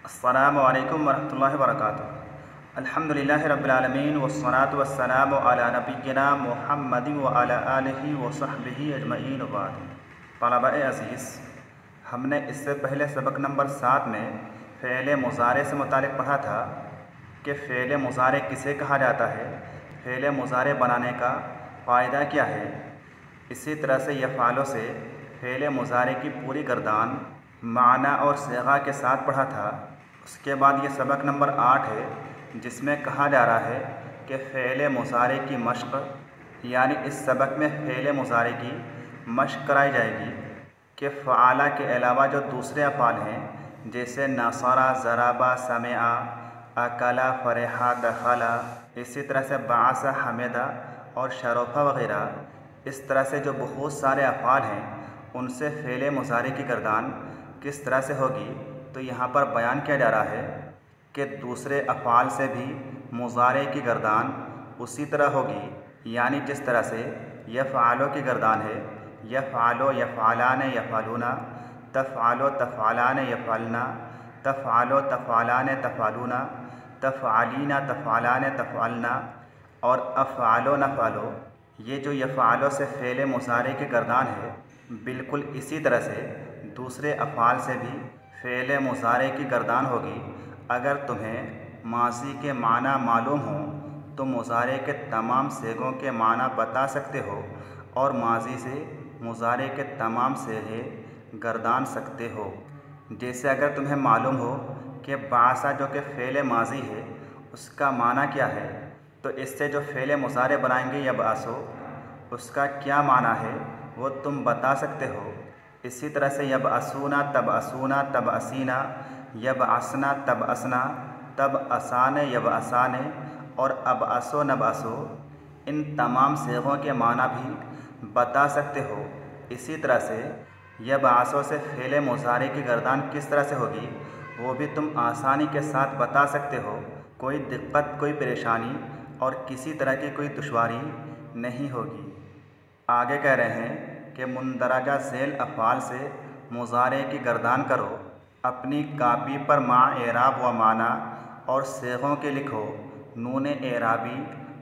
अस्सलामु अलैकुम वरहमतुल्लाहि वबरकातुहू। अल्हम्दुलिल्लाहि रब्बिल आलमीन वस्सलातु वस्सलामु अला नबिय्यिना मुहम्मदिन व अला आलिहि व सहबिहि अजमईन व बाद। तलबा-ए अज़ीज़, हमने इससे पहले सबक नंबर 7 में फ़ेल मुज़ारे से मुतालिक पढ़ा था कि फ़ेल मुज़ारे किसे कहा जाता है, फ़ेल मुज़ारे बनाने का फ़ायदा क्या है। इसी तरह से यफ़ालो से फ़ेल मुज़ारे की पूरी गर्दान माना और सीगा के साथ पढ़ा था। उसके बाद ये सबक नंबर 8 है जिसमें कहा जा रहा है कि फ़ेल मुज़ारे की मश्क़, यानी इस सबक में फ़ेल मुज़ारे की मश्क़ कराई जाएगी कि फ़आला के अलावा जो दूसरे अफ़ाल हैं जैसे नसरा, ज़रबा, समिआ, अकला, फ़रहा, दखला, इसी तरह से बाअसा, हमिदा और शरफ़ा वग़ैरह, इस तरह से जो बहुत सारे अफ़ाल हैं उनसे फ़ेल मुज़ारे की गर्दान किस तरह से होगी। तो यहाँ पर बयान किया जा रहा है कि दूसरे अफ़ाल से भी मुज़ारे की गर्दान उसी तरह होगी, यानी जिस तरह से यफ़आलो की गर्दान है यफ़आलो, यफ़आलान, यफ़अलूना, तफ़आलो, तफ़अलान, यफ़अलना, तफ़आलो, तफ़अलान, तफ़अलूना, तफ़अलीना, तफ़अलान, तफ़अलना और अफ़आलो, नफ़अलो। ये जो यफ़आलो से फ़ेल मुज़ारे की गर्दान है, बिल्कुल इसी तरह से दूसरे अफ़ाल से भी फ़ेल मुज़ारे की गर्दान होगी। अगर तुम्हें माज़ी के माना मालूम हो तो मुज़ारे के तमाम सीगों के माना बता सकते हो और माज़ी से मुज़ारे के तमाम सीगे गर्दान सकते हो। जैसे अगर तुम्हें मालूम हो कि बाअसा जो कि फ़ेल माज़ी है उसका माना क्या है, तो इससे जो फ़ेल मुज़ारे बनाएंगे यबअसो, उसका क्या माना है वो तुम बता सकते हो। इसी तरह से यबअसूना, तबअसूना, तबअसीना, यबअसना, तबअसना, तबअसान, यबअसान और अबअसो, नबअसो, इन तमाम सीगों के माना भी बता सकते हो। इसी तरह से यबअसो से फ़ेल मुज़ारे की गर्दान किस तरह से होगी वो भी तुम आसानी के साथ बता सकते हो। कोई दिक्कत, कोई परेशानी और किसी तरह की कोई दुश्वारी नहीं होगी। आगे कह रहे हैं कि मुंदरजा झेल अफ़ाल से मुज़ारे की गर्दान करो। अपनी कापी पर मा एराब व माना और सीगों के लिखो, नून एराबी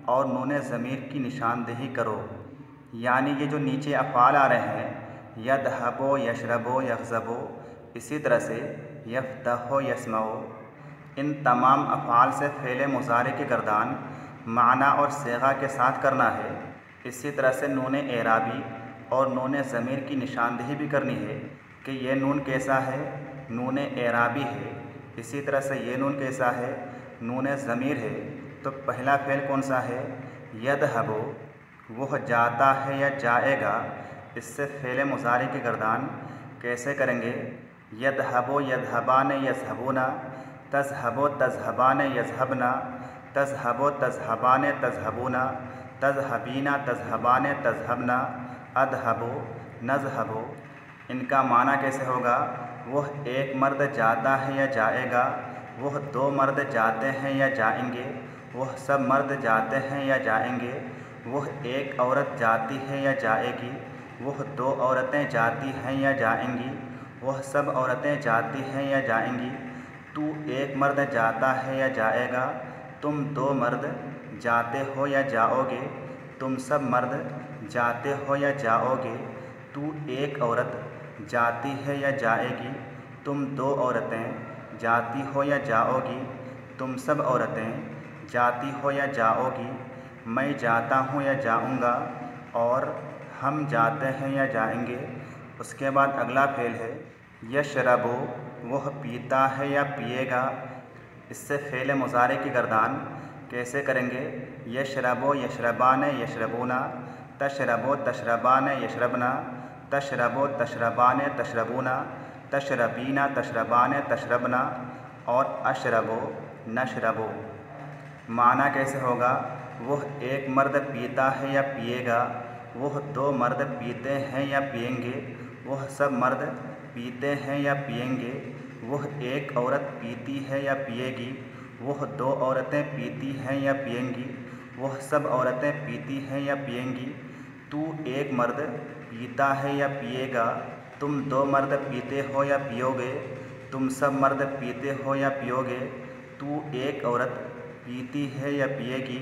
और नून ज़मीर की निशानदेही करो। यानी ये जो नीचे अफ़ाल आ रहे हैं यदहबो, यशरबो, यग़ज़बो, इसी तरह से यफ़तहो, यस्मओ, इन तमाम अफ़ाल से फ़ेल मुज़ारे की गर्दान माना और सीगा के साथ करना है। इसी तरह से नून एराबी और नून ज़मीर की निशानदेही भी करनी है कि ये नून कैसा है, नून एराबी है। इसी तरह से ये नून कैसा है, नून ज़मीर है। तो पहला फ़ेल कौन सा है, यदहबो, वह जाता है या जाएगा। इससे फ़ेल मुज़ारे की गर्दान कैसे करेंगे, यदहबो, यदहबान, यज़हबूना, तज़हबो, तज़हबान, यज़हबना, तज़हबो, तज़हबान, तज़हबूना, तज़हबीना, तज़हबान, तज़हबना, अदहबो, नज़हबो। इनका माना कैसे होगा, वह एक मर्द जाता है या जाएगा, वह दो मर्द जाते हैं या जाएंगे, वह सब मर्द जाते हैं या जाएंगे, वह एक औरत जाती है या जाएगी, वह दो औरतें जाती हैं या जाएंगी, वह सब औरतें जाती हैं या जाएंगी, तू एक मर्द जाता है या जाएगा, तुम दो मर्द जाते हो या जाओगे, तुम सब मर्द जाते हो या जाओगे, तू एक औरत जाती है या जाएगी, तुम दो औरतें जाती हो या जाओगी, तुम सब औरतें जाती हो या जाओगी, मैं जाता हूँ या जाऊँगा और हम जाते हैं या जाएंगे। उसके बाद अगला फ़ेल है यशरबो, वह पीता है या पिएगा। इससे फ़ेल मुज़ारे की गर्दान कैसे करेंगे, यशरबो, यशरबान, यशरबूना, तशरबो, तशरबान, यशरबना, तशरबो, तशरबान, तशरबूना, तशरबीना, तशरबान, तशरबना और अशरबो, नशरबो। माना कैसे होगा, वह एक मर्द पीता है या पिएगा, वह दो मर्द पीते हैं या पिएंगे, वह सब मर्द पीते हैं या पिएंगे, वह एक औरत पीती है या पिएगी, वह दो औरतें पीती हैं या पिएंगी, वह सब औरतें पीती हैं या पिएंगी, तू एक मर्द पीता है या पिएगा, तुम दो मर्द पीते हो या पियोगे, तुम सब मर्द पीते हो या पियोगे। तू एक औरत पीती है या पिएगी।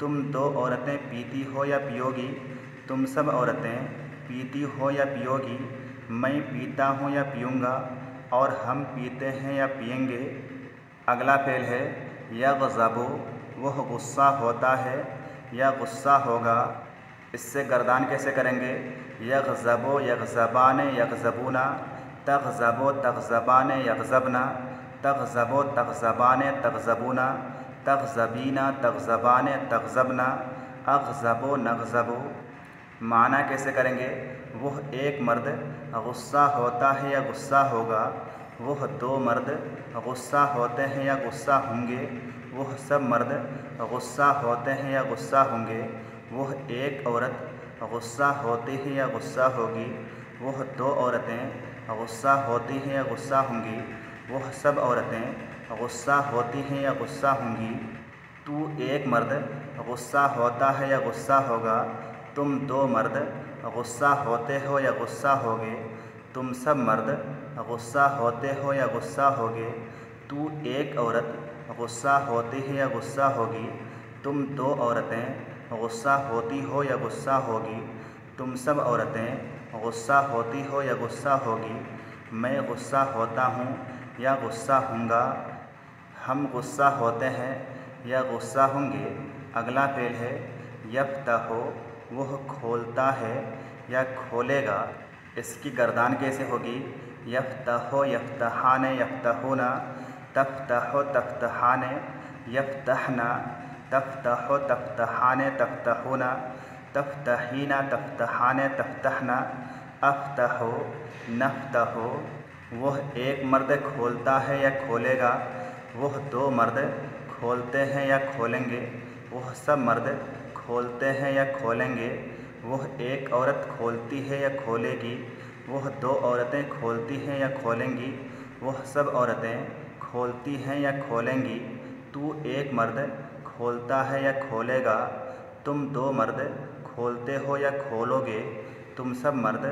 तुम दो औरतें पीती हो या पियोगी। तुम सब औरतें पीती हो या पियोगी। मैं पीता हूँ या पीऊँगा, और हम पीते हैं या पिएंगे। अगला फ़ेल है यग़ज़बु, वह गुस्सा होता है या गुस्सा होगा। इससे गर्दान कैसे करेंगे? यग़ज़बु यग़ज़बान यग़ज़बूना, तग़ज़बु तग़ज़बान यग़ज़बना, तग़ज़बु तग़ज़बान तग़ज़बूना, तग़ज़बीना तग़ज़बान तग़ज़बना, अग़ज़बु नग़ज़बु। माना कैसे करेंगे? वह एक मर्द गुस्सा होता है या गुस्सा होगा। वह दो मर्द गुस्सा होते हैं या गुस्सा होंगे। वह सब मर्द गुस्सा होते हैं या गुस्सा होंगे। वह एक औरत गुस्सा होती है या गुस्सा होगी। वह दो औरतें गुस्सा होती हैं या गुस्सा होंगी। वह सब औरतें गुस्सा होती हैं या गुस्सा होंगी। तू एक मर्द गुस्सा होता है या गुस्सा होगा। तुम दो मर्द गुस्सा होते हो या गुस्सा होगे। तुम सब मर्द गुस्सा होते हो या गुस्सा होगे। तू एक औरत गुस्सा होती है या गुस्सा होगी। तुम दो औरतें गुस्सा होती हो या गुस्सा होगी। तुम सब औरतें गुस्सा होती हो या गुस्सा होगी। मैं गुस्सा होता हूँ या गुस्सा होऊंगा। हम गुस्सा होते हैं या गुस्सा होंगे। अगला फ़ेल है यफ़्तहु, वह खोलता है या खोलेगा। इसकी गर्दान कैसे होगी? यफ़्तहु यफ़्तहान यफ़्तहूना, तफ़्तहु तफ़्तहान यफ़्तहना, तफ़्तहु तफ़्तहान तफ़्तहूना, तफ़्तहीना तफ़्तहान तफ़्तहना, अफ़्तहु नफ़्तहु। वह एक मर्द खोलता है या खोलेगा। वह दो मर्द खोलते हैं या खोलेंगे। वह सब मर्द खोलते हैं या खोलेंगे। वह एक औरत खोलती है या खोलेगी। वह दो औरतें खोलती हैं या खोलेंगी। वह सब औरतें खोलती हैं या खोलेंगी। तू एक मर्द खोलता है या खोलेगा। तुम दो मर्द खोलते हो या खोलोगे। तुम सब मर्द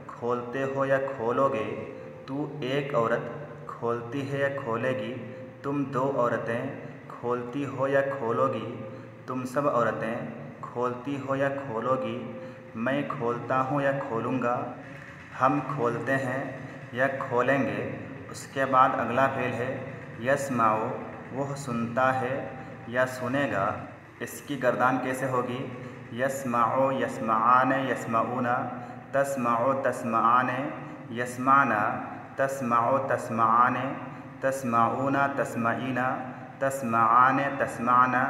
खोलते हो या खोलोगे। तू एक औरत खोलती है या खोलेगी। तुम दो औरतें खोलती हो या खोलोगी। तुम सब औरतें खोलती हो या खोलोगी। मैं खोलता हूँ या खोलूँगा। हम खोलते हैं या खोलेंगे। उसके बाद अगला फ़ेल है यस्माउ, वह सुनता है या सुनेगा। इसकी गर्दान कैसे होगी? यस्माउ यस्माआन यस्माऊना, तस्माउ तस्माआन यस्माना, तस्माउ तस्माआन तस्माऊना तस्माईना, तस्माआन तस्माना,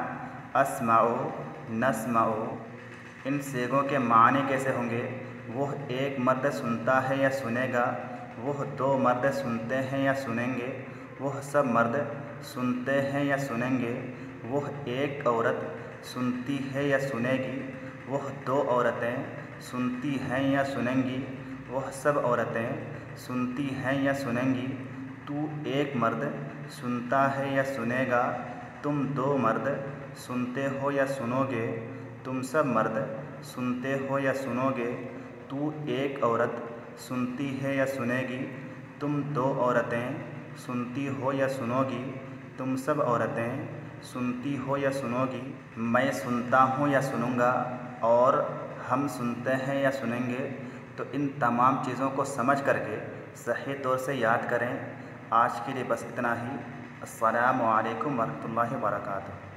अस्माउ नस्माउ। इन सेगों के माने कैसे होंगे? वह एक मर्द सुनता है या सुनेगा। वह दो मर्द सुनते हैं या सुनेंगे। वह सब मर्द सुनते हैं या सुनेंगे। वह एक औरत सुनती है या सुनेगी। वह दो औरतें सुनती हैं या सुनेंगी। वह सब औरतें सुनती हैं या सुनेंगी। तू एक मर्द सुनता है या सुनेगा। तुम दो मर्द सुनते हो या सुनोगे। तुम सब मर्द सुनते हो या सुनोगे। तू एक औरत सुनती है या सुनेगी। तुम दो औरतें सुनती हो या सुनोगी। तुम सब औरतें सुनती हो या सुनोगी। मैं सुनता हूँ या सुनूंगा, और हम सुनते हैं या सुनेंगे। तो इन तमाम चीज़ों को समझ करके सही तौर से याद करें। आज के लिए बस इतना ही। अस्सलामु अलैकुम वरहमतुल्लाहि वबरकातुहू।